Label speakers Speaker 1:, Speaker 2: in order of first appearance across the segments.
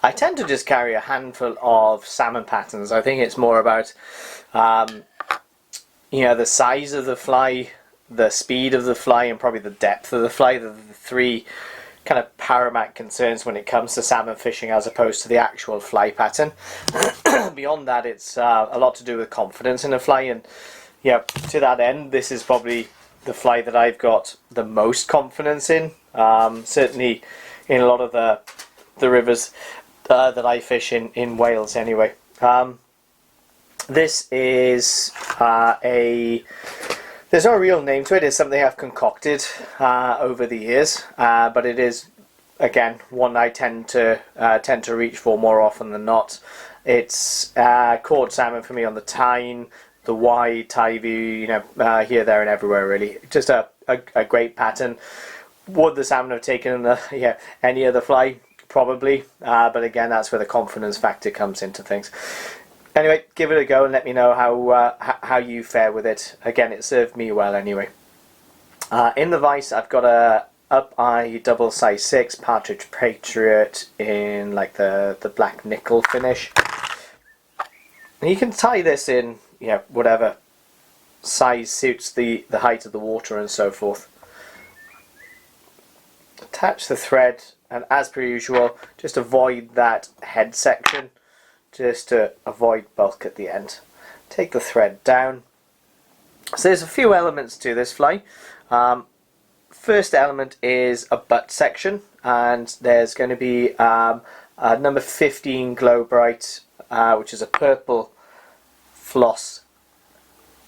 Speaker 1: I tend to just carry a handful of salmon patterns. I think it's more about the size of the fly, the speed of the fly, and probably the depth of the fly. The three kind of paramount concerns when it comes to salmon fishing, as opposed to the actual fly pattern. Beyond that, it's a lot to do with confidence in a fly, and yeah, to that end, this is probably the fly that I've got the most confidence in. Certainly in a lot of the rivers that I fish in Wales anyway. This is there's no real name to it. It's something I've concocted over the years, but it is, again, one I tend to reach for more often than not. It's caught salmon for me on the Tyne, the Wye, Tyne, here, there, and everywhere. Really, just a great pattern. Would the salmon have taken any other fly? Probably, but again, that's where the confidence factor comes into things. Anyway, give it a go and let me know how you fare with it. Again, it served me well anyway. In the vise, I've got a up-eye double size 6 Partridge Patriot in like the black nickel finish. And you can tie this in, whatever size suits the height of the water and so forth. Attach the thread, and as per usual, just avoid that head section, just to avoid bulk at the end. Take the thread down. So there's a few elements to this fly. First element is a butt section, and there's going to be a number 15 Glow Bright, which is a purple floss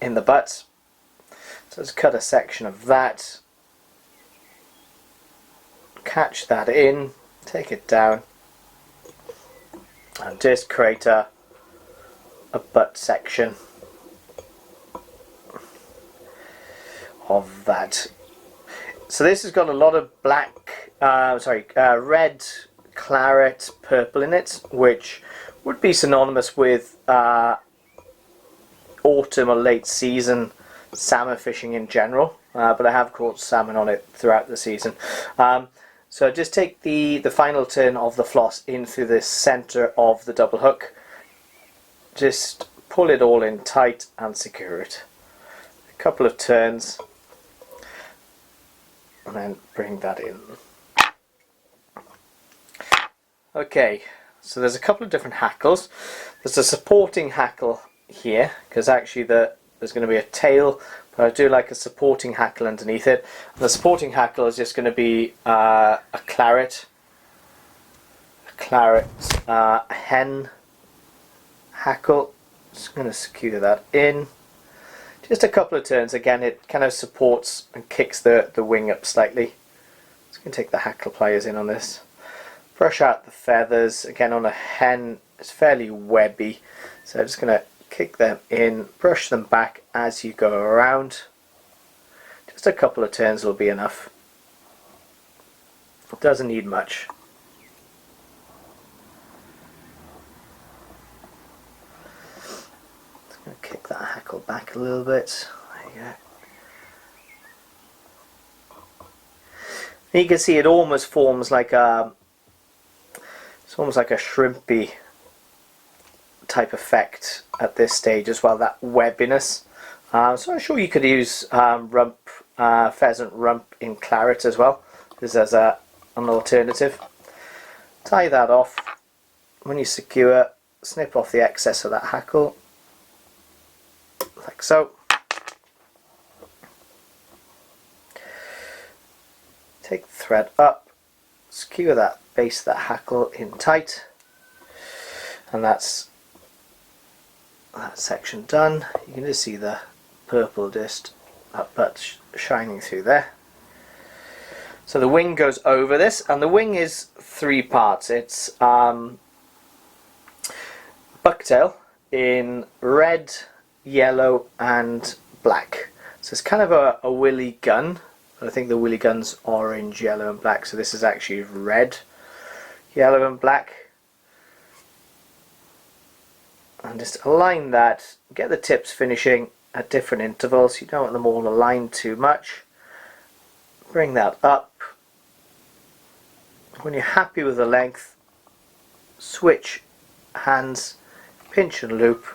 Speaker 1: in the butt. So let's cut a section of that. Catch that in, take it down, and just create a butt section of that. So this has got a lot of red, claret, purple in it, which would be synonymous with autumn or late season salmon fishing in general, but I have caught salmon on it throughout the season. So just take the final turn of the floss in through the center of the double hook. Just pull it all in tight and secure it. A couple of turns, and then bring that in. Okay, so there's a couple of different hackles. There's a supporting hackle here, because actually there's going to be a tail, but I do like a supporting hackle underneath it. And the supporting hackle is just going to be a claret hen hackle. Just going to secure that in. Just a couple of turns. Again, it kind of supports and kicks the wing up slightly. Just going to take the hackle pliers in on this. Brush out the feathers. Again, on a hen, it's fairly webby, so I'm just going to kick them in, brush them back as you go around. Just a couple of turns will be enough. It doesn't need much. Just going to kick that hackle back a little bit. There you go. And you can see it almost forms like it's almost like a shrimpy type effect at this stage as well, that webbiness. So I'm sure you could use pheasant rump in claret as well, just as an alternative. Tie that off. When you secure, snip off the excess of that hackle, like so. Take the thread up, secure that base of that hackle in tight, and that's that section done. You can just see the purple disc but shining through there. So the wing goes over this, and the wing is 3 parts. It's bucktail in red, yellow and black. So it's kind of a willy gun, but I think the willy gun's orange, yellow and black, so this is actually red, yellow and black. And just align that, get the tips finishing at different intervals. You don't want them all aligned too much. Bring that up. When you're happy with the length, switch hands, pinch and loop,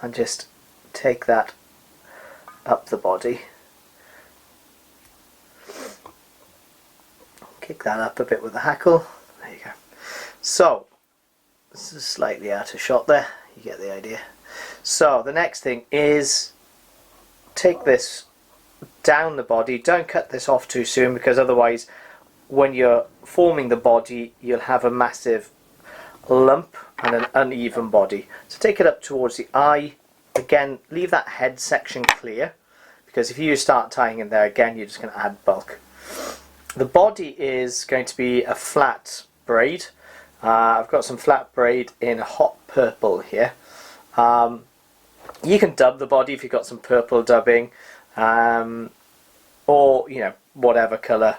Speaker 1: and just take that up the body. Kick that up a bit with the hackle. There you go. So this is slightly out of shot there, you get the idea. So the next thing is take this down the body. Don't cut this off too soon, because otherwise when you're forming the body you'll have a massive lump and an uneven body. So take it up towards the eye. Again, leave that head section clear, because if you start tying in there again you're just going to add bulk. The body is going to be a flat braid. I've got some flat braid in a hot purple here. You can dub the body if you've got some purple dubbing, or you know, whatever colour.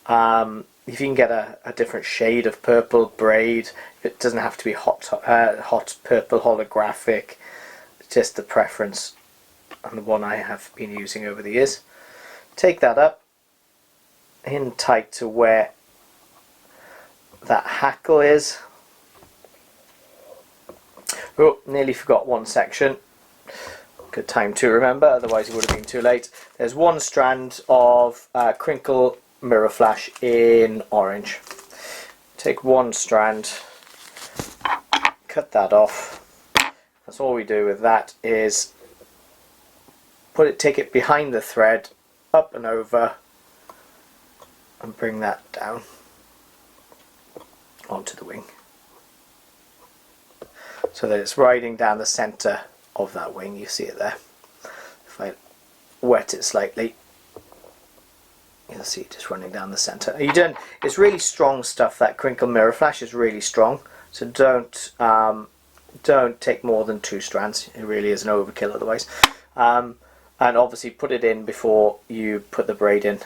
Speaker 1: If you can get a different shade of purple braid, it doesn't have to be hot purple holographic. It's just the preference and the one I have been using over the years. Take that up in tight to where that hackle is. Oh, nearly forgot one section. Good time to remember, otherwise it would have been too late. There's one strand of crinkle mirror flash in orange. Take one strand, cut that off. That's all we do with that is take it behind the thread, up and over, and bring that down onto the wing, so that it's riding down the centre of that wing. You see it there. If I wet it slightly, you'll see it just running down the centre. It's really strong stuff. That crinkle mirror flash is really strong, so don't take more than 2 strands. It really is an overkill otherwise. And obviously put it in before you put the braid in,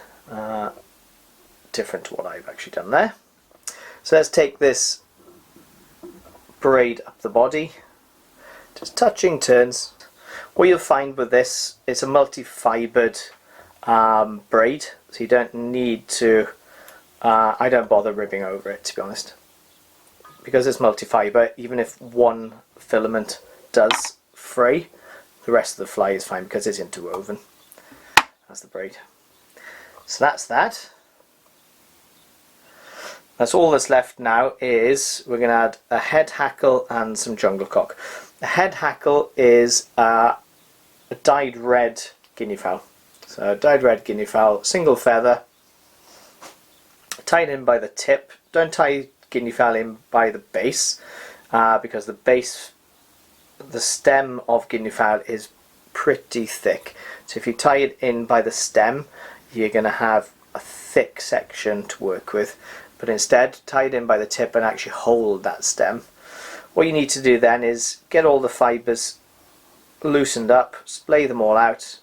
Speaker 1: different to what I've actually done there. So let's take this braid up the body, just touching turns. What you'll find with this, it's a multi-fibered braid, so you don't need to, I don't bother ribbing over it, to be honest. Because it's multi-fibre, even if one filament does fray, the rest of the fly is fine because it's interwoven. That's the braid. So that's that. That's all that's left now. Is we're going to add a head hackle and some jungle cock. The head hackle is a dyed red guinea fowl. So dyed red guinea fowl, single feather, tied in by the tip. Don't tie guinea fowl in by the base, because the stem of guinea fowl is pretty thick. So if you tie it in by the stem, you're going to have a thick section to work with. But instead, tie it in by the tip and actually hold that stem. What you need to do then is get all the fibres loosened up, splay them all out,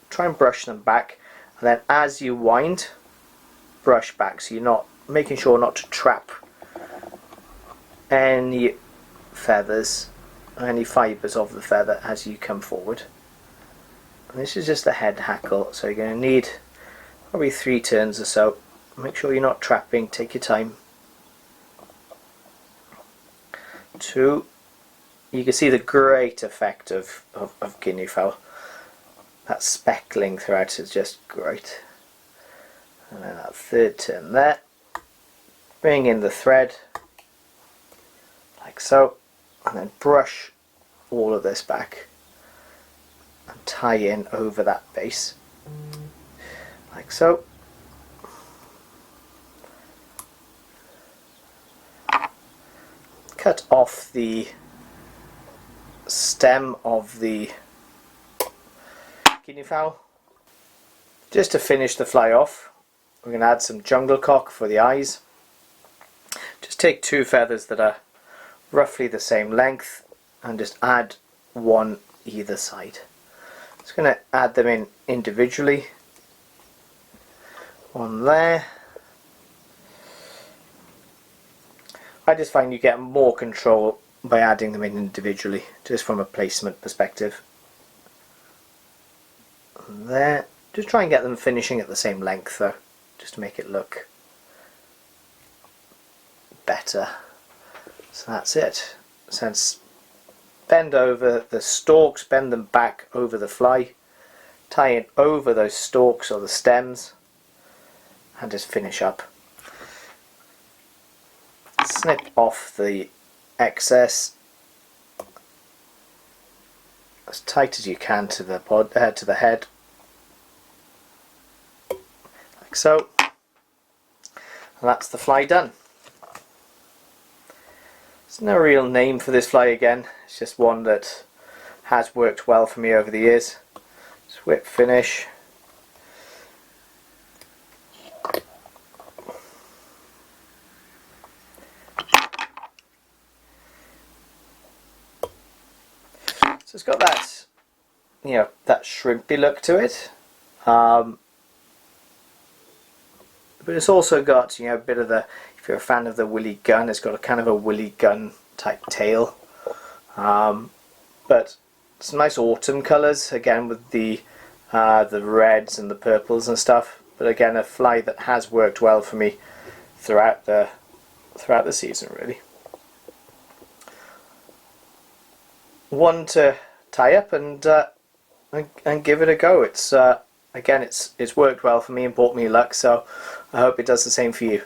Speaker 1: try and brush them back, and then as you wind, brush back, so you're not making sure not to trap any feathers, any fibres of the feather as you come forward. And this is just the head hackle, so you're going to need probably 3 turns or so. Make sure you're not trapping, take your time. 2. You can see the great effect of guinea fowl. That speckling throughout is just great. And then that 3rd turn there. Bring in the thread, like so, and then brush all of this back and tie in over that base, like so. Cut off the stem of the guinea fowl. Just to finish the fly off, we're going to add some jungle cock for the eyes. Just take 2 feathers that are roughly the same length and just add 1 either side. Just going to add them in individually. 1 there. I just find you get more control by adding them in individually, just from a placement perspective. And there. Just try and get them finishing at the same length though, just to make it look better. So that's it. So bend over the stalks, bend them back over the fly, tie it over those stalks or the stems, and just finish up. Snip off the excess as tight as you can to the to the head, like so. And that's the fly done. There's no real name for this fly again, it's just one that has worked well for me over the years. Just whip finish. So it's got that, you know, that shrimpy look to it, but it's also got, you know, a bit of the, if you're a fan of the willy gun, it's got a kind of a willy gun type tail, but some nice autumn colours again with the reds and the purples and stuff. But again, a fly that has worked well for me throughout the season, really. One to tie up and give it a go. It's again, it's worked well for me and brought me luck, so I hope it does the same for you.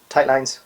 Speaker 1: Tight lines.